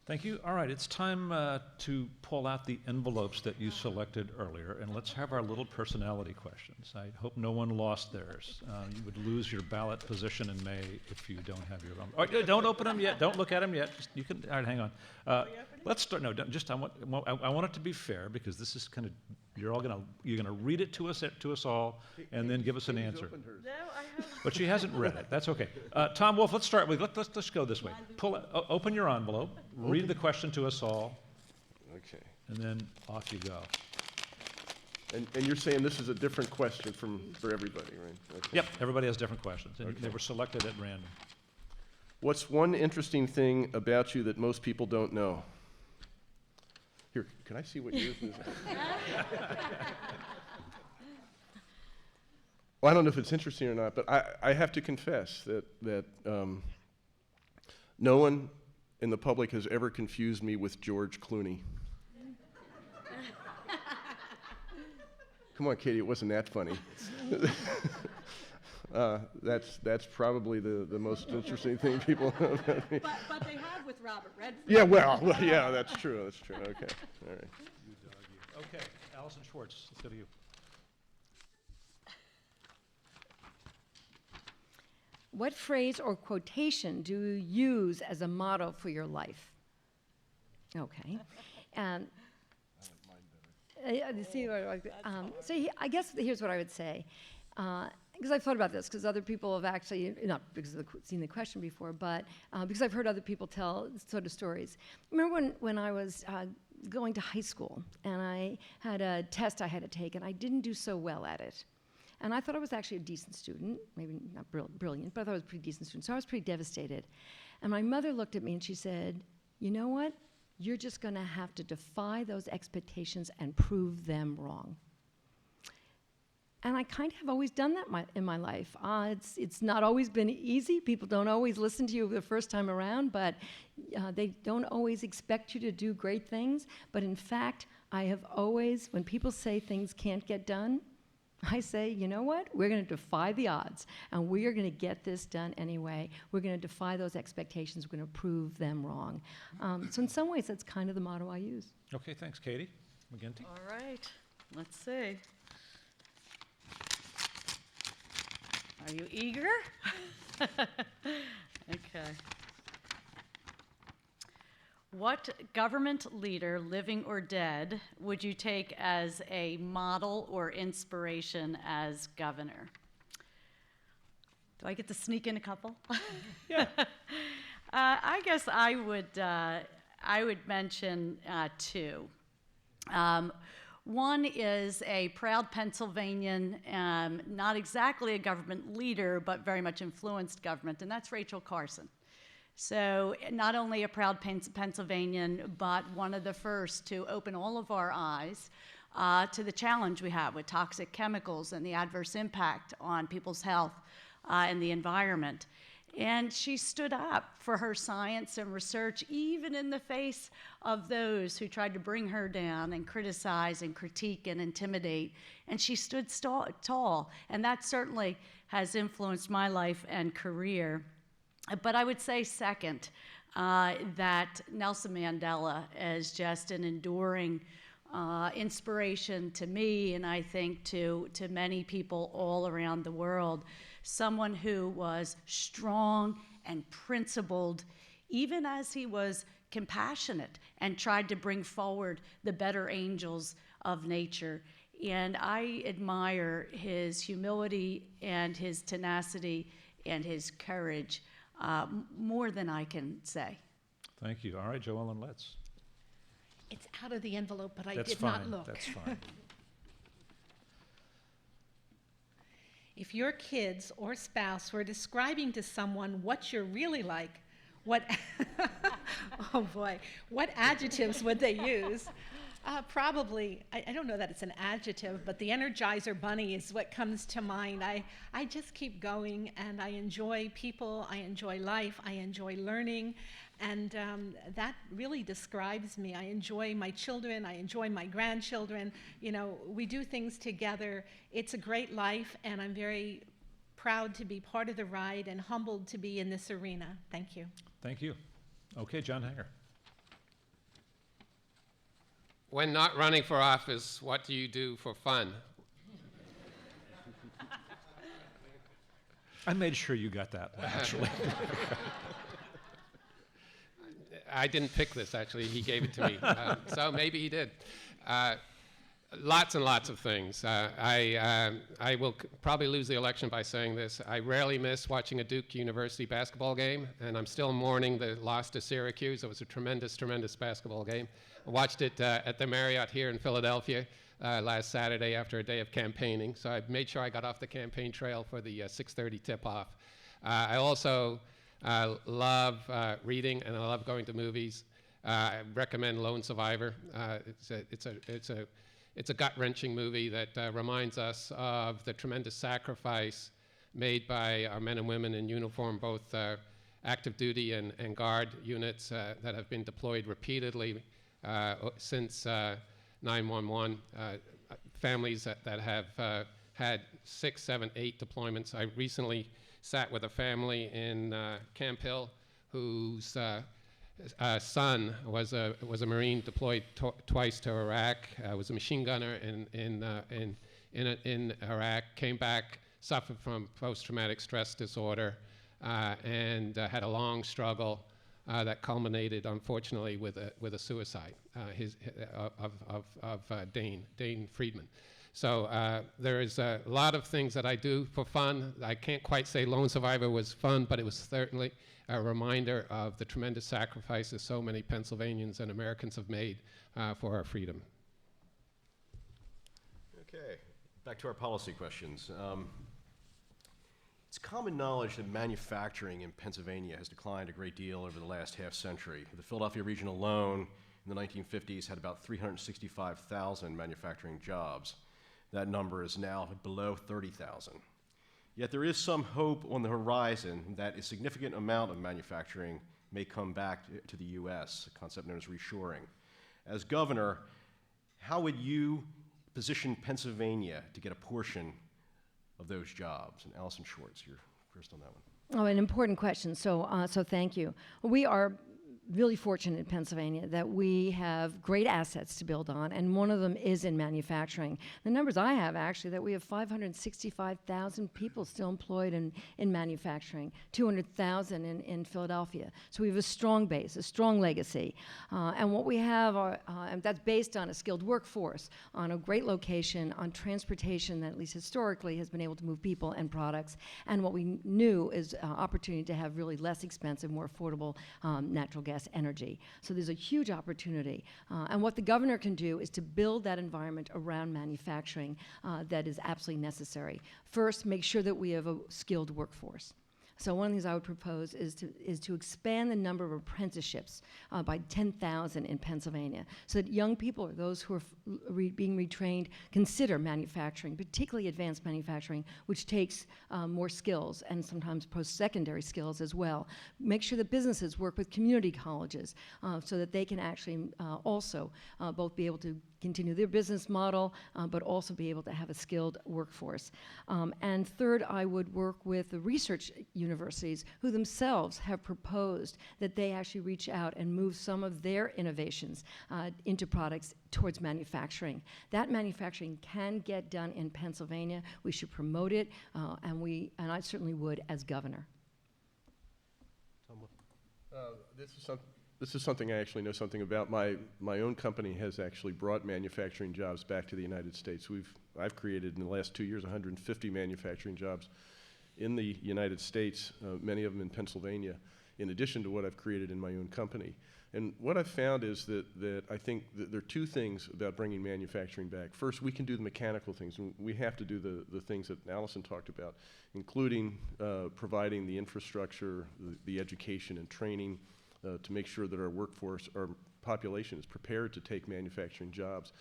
Thank you. All right, it's time to pull out the envelopes that you selected earlier, and let's have our little personality questions. I hope no one lost theirs. You would lose your ballot position in May if you don't have your own. Oh, don't open them yet. Don't look at them yet. Just, you can. All right, hang on. Let's start. No, don't, just I want it to be fair because this is kind of you're gonna read it to us all, and then give us an answer. No, I haven't. But she hasn't read it. That's okay. Tom Wolf, let's start with let's go this way. Open your envelope. Read the question to us all. Okay. And then off you go. And you're saying this is a different question for everybody, right? Okay. Yep, everybody has different questions, and Okay. they were selected at random. What's one interesting thing about you that most people don't know? Here, can I see what yours is? Well, I don't know if it's interesting or not, but I have to confess that no one in the public has ever confused me with George Clooney. Come on, Katie, it wasn't that funny. That's probably the most interesting thing people know about me. But they have with Robert Redford. Yeah, well, yeah, that's true. That's true. Okay, all right. You dog, you. Okay, Allison Schwartz, let's go to you. What phrase or quotation do you use as a motto for your life? Okay. And I guess here's what I would say. Because I've thought about this, because other people have actually, not because of seen the question before, but because I've heard other people tell sort of stories. Remember when I was going to high school, and I had a test I had to take, and I didn't do so well at it. And I thought I was actually a decent student, maybe not brilliant, but I thought I was a pretty decent student. So I was pretty devastated. And my mother looked at me and she said, you know what? You're just going to have to defy those expectations and prove them wrong. And I kind of have always done that in my life. It's not always been easy. People don't always listen to you the first time around, but they don't always expect you to do great things. But in fact, I have always, when people say things can't get done, I say, you know what? We're going to defy the odds, and we are going to get this done anyway. We're going to defy those expectations. We're going to prove them wrong. So in some ways, that's kind of the motto I use. Okay, thanks, Katie. McGinty. All right, let's see. Are you eager? Okay. What government leader, living or dead, would you take as a model or inspiration as governor? Do I get to sneak in a couple? Yeah. I guess I would mention two. One is a proud Pennsylvanian, not exactly a government leader, but very much influenced government, and that's Rachel Carson. So not only a proud Pennsylvanian, but one of the first to open all of our eyes to the challenge we have with toxic chemicals and the adverse impact on people's health and the environment. And she stood up for her science and research, even in the face of those who tried to bring her down and criticize and critique and intimidate. And she stood tall, and that certainly has influenced my life and career. But I would say second, that Nelson Mandela is just an enduring inspiration to me, and I think to many people all around the world. Someone who was strong and principled, even as he was compassionate and tried to bring forward the better angels of nature. And I admire his humility and his tenacity and his courage more than I can say. Thank you. All right, Joellen Letts. It's out of the envelope, but I That's did fine. not look. That's fine. If your kids or spouse were describing to someone what you're really like, what, oh boy, what adjectives would they use? Probably, I don't know that it's an adjective, but the Energizer Bunny is what comes to mind. I just keep going, and I enjoy people, I enjoy life, I enjoy learning, and that really describes me. I enjoy my children, I enjoy my grandchildren. You know, we do things together. It's a great life, and I'm very proud to be part of the ride and humbled to be in this arena. Thank you. Thank you. Okay, John Hanger. when not running for office, what do you do for fun? I made sure you got that one, actually. I didn't pick this, actually. He gave it to me. So maybe he did. Lots and lots of things. I will probably lose the election by saying this. I rarely miss watching a Duke University basketball game, and I'm still mourning the loss to Syracuse. It was a tremendous, tremendous basketball game. I watched it at the Marriott here in Philadelphia last Saturday after a day of campaigning, so I made sure I got off the campaign trail for the 6:30 tip-off. I also love reading, and I love going to movies. I recommend Lone Survivor. It's a gut-wrenching movie that reminds us of the tremendous sacrifice made by our men and women in uniform, both active duty and guard units that have been deployed repeatedly since 9/11. Families that have had 6, 7, 8 deployments. I recently sat with a family in Camp Hill whose son was a Marine deployed twice to Iraq. Was a machine gunner in Iraq. Came back, suffered from post-traumatic stress disorder, and had a long struggle that culminated, unfortunately, with a suicide of Dane Friedman. So there is a lot of things that I do for fun. I can't quite say Lone Survivor was fun, but it was certainly a reminder of the tremendous sacrifices so many Pennsylvanians and Americans have made for our freedom. Okay, back to our policy questions. It's common knowledge that manufacturing in Pennsylvania has declined a great deal over the last half century. The Philadelphia region alone in the 1950s had about 365,000 manufacturing jobs. That number is now below 30,000. Yet there is some hope on the horizon that a significant amount of manufacturing may come back to the U.S., a concept known as reshoring. As governor, how would you position Pennsylvania to get a portion of those jobs? And Allison Schwartz, you're first on that one. Oh, an important question. So thank you. We are really fortunate in Pennsylvania that we have great assets to build on, and one of them is in manufacturing. The numbers I have, actually, that we have 565,000 people still employed in manufacturing, 200,000 in Philadelphia. So we have a strong base, a strong legacy. And what we have are, and that's based on a skilled workforce, on a great location, on transportation that at least historically has been able to move people and products, and what we knew is opportunity to have really less expensive, more affordable natural gas energy. So there's a huge opportunity. And what the governor can do is to build that environment around manufacturing that is absolutely necessary. First, make sure that we have a skilled workforce. So one of the things I would propose is to expand the number of apprenticeships by 10,000 in Pennsylvania, so that young people or those who are being retrained consider manufacturing, particularly advanced manufacturing, which takes more skills and sometimes post-secondary skills as well. Make sure that businesses work with community colleges so that they can actually also both be able to continue their business model, but also be able to have a skilled workforce. And third, I would work with the research universities who themselves have proposed that they actually reach out and move some of their innovations into products towards manufacturing. That manufacturing can get done in Pennsylvania. We should promote it, and I certainly would as governor. This is something I actually know something about. My own company has actually brought manufacturing jobs back to the United States. I've created in the last 2 years 150 manufacturing jobs in the United States, many of them in Pennsylvania, in addition to what I've created in my own company. And what I've found is that I think that there are two things about bringing manufacturing back. First, we can do the mechanical things. And we have to do the things that Allison talked about, including providing the infrastructure, the education and training, to make sure that our workforce, our population is prepared to take manufacturing jobs.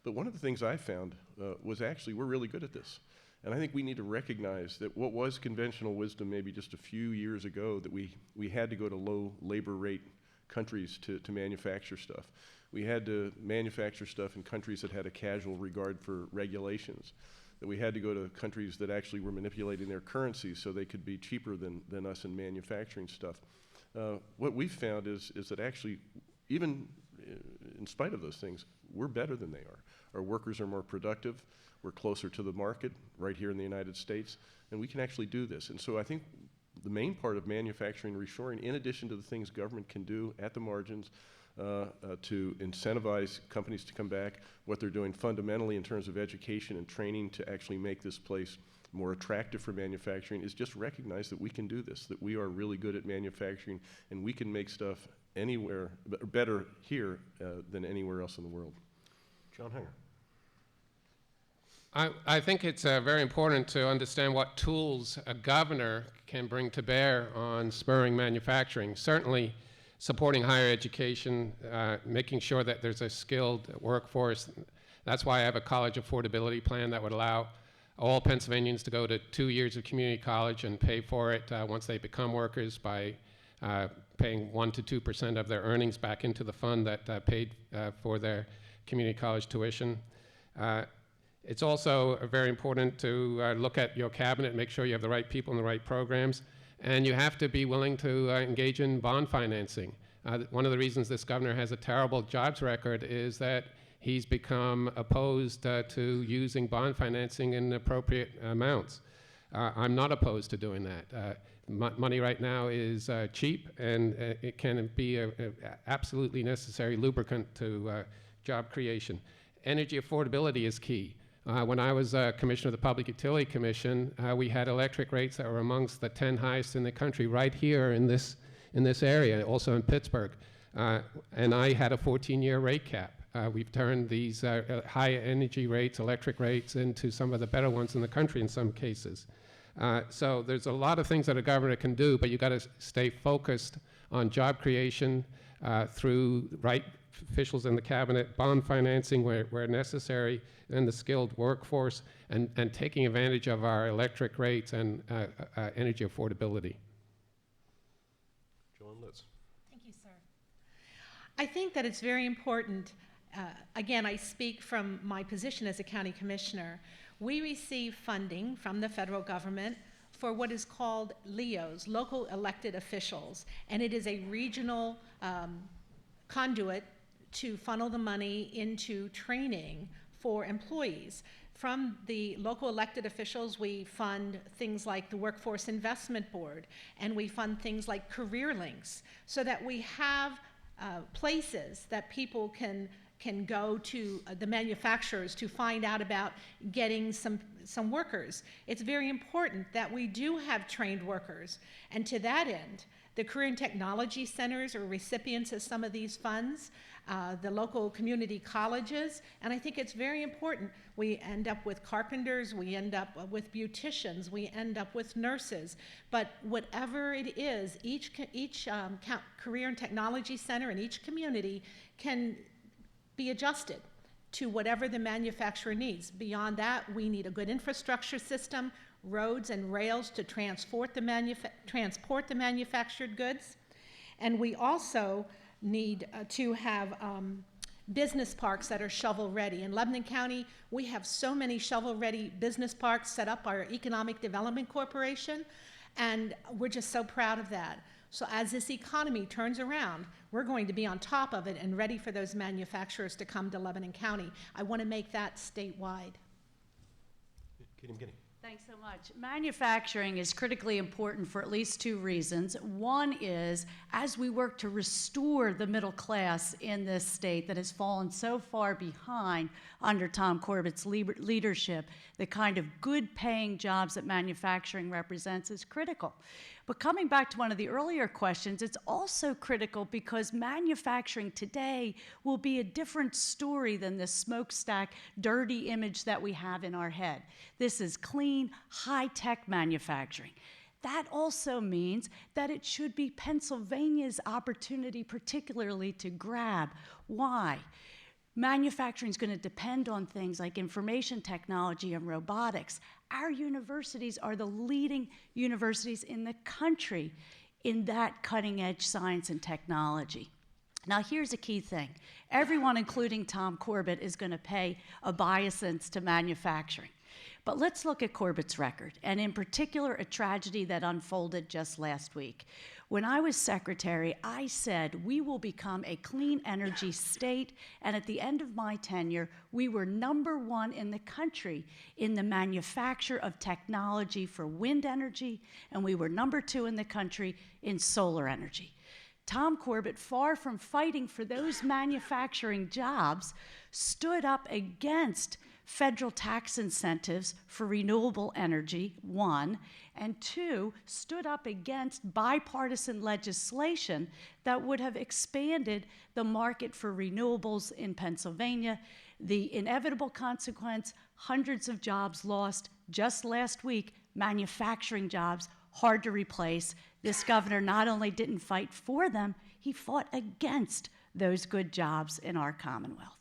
But one of the things I found was actually we're really good at this. And I think we need to recognize that what was conventional wisdom maybe just a few years ago, that we had to go to low labor rate countries to manufacture stuff. We had to manufacture stuff in countries that had a casual regard for regulations. That we had to go to countries that actually were manipulating their currencies so they could be cheaper than us in manufacturing stuff. What we've found is that actually, even in spite of those things, we're better than they are. Our workers are more productive. We're closer to the market right here in the United States, and we can actually do this. And so I think the main part of manufacturing reshoring, in addition to the things government can do at the margins to incentivize companies to come back, what they're doing fundamentally in terms of education and training to actually make this place more attractive for manufacturing, is just recognize that we can do this, that we are really good at manufacturing, and we can make stuff anywhere, better here than anywhere else in the world. John Hanger. I think it's very important to understand what tools a governor can bring to bear on spurring manufacturing. Certainly, supporting higher education, making sure that there's a skilled workforce. That's why I have a college affordability plan that would allow all Pennsylvanians to go to 2 years of community college and pay for it once they become workers by paying 1% to 2% of their earnings back into the fund that paid for their community college tuition. It's also very important to look at your cabinet, make sure you have the right people and the right programs, and you have to be willing to engage in bond financing. One of the reasons this governor has a terrible jobs record is that he's become opposed to using bond financing in appropriate amounts. I'm not opposed to doing that. Money right now is cheap, and it can be an absolutely necessary lubricant to job creation. Energy affordability is key. When I was commissioner of the Public Utility Commission, we had electric rates that were amongst the 10 highest in the country right here in this area, also in Pittsburgh. And I had a 14-year rate cap. We've turned these high energy rates, electric rates, into some of the better ones in the country in some cases. So there's a lot of things that a governor can do, but you've got to stay focused on job creation through right officials in the cabinet, bond financing where necessary, and the skilled workforce, and taking advantage of our electric rates and energy affordability. Joan Litz. Thank you, sir. I think that it's very important. Again, I speak from my position as a county commissioner. We receive funding from the federal government for what is called LEOs, local elected officials, and it is a regional conduit to funnel the money into training for employees. From the local elected officials, we fund things like the Workforce Investment Board, and we fund things like Career Links, so that we have places that people can go to, the manufacturers, to find out about getting some workers. It's very important that we do have trained workers, and to that end, the Career and Technology Centers are recipients of some of these funds, the local community colleges, and I think it's very important. We end up with carpenters, we end up with beauticians, we end up with nurses, but whatever it is, each Career and Technology Center in each community can be adjusted to whatever the manufacturer needs. Beyond that, we need a good infrastructure system, roads and rails to transport the manufactured goods. And we also need to have business parks that are shovel-ready. In Lebanon County, we have so many shovel-ready business parks set up by our Economic Development Corporation, and we're just so proud of that. So as this economy turns around, we're going to be on top of it and ready for those manufacturers to come to Lebanon County. I want to make that statewide. Katie McGinney. Thanks so much. Manufacturing is critically important for at least two reasons. One is, as we work to restore the middle class in this state that has fallen so far behind under Tom Corbett's leadership, the kind of good-paying jobs that manufacturing represents is critical. But coming back to one of the earlier questions, it's also critical because manufacturing today will be a different story than the smokestack, dirty image that we have in our head. This is clean, high-tech manufacturing. That also means that it should be Pennsylvania's opportunity particularly to grab. Why? Manufacturing is going to depend on things like information technology and robotics. Our universities are the leading universities in the country in that cutting-edge science and technology. Now, here's a key thing. Everyone, including Tom Corbett, is going to pay obeisance to manufacturing. But let's look at Corbett's record, and in particular, a tragedy that unfolded just last week. When I was secretary, I said we will become a clean energy state, and at the end of my tenure, we were #1 in the country in the manufacture of technology for wind energy, and we were #2 in the country in solar energy. Tom Corbett, far from fighting for those manufacturing jobs, stood up against federal tax incentives for renewable energy, 1, and 2, stood up against bipartisan legislation that would have expanded the market for renewables in Pennsylvania. The inevitable consequence, hundreds of jobs lost just last week, manufacturing jobs, hard to replace. This governor not only didn't fight for them, he fought against those good jobs in our Commonwealth.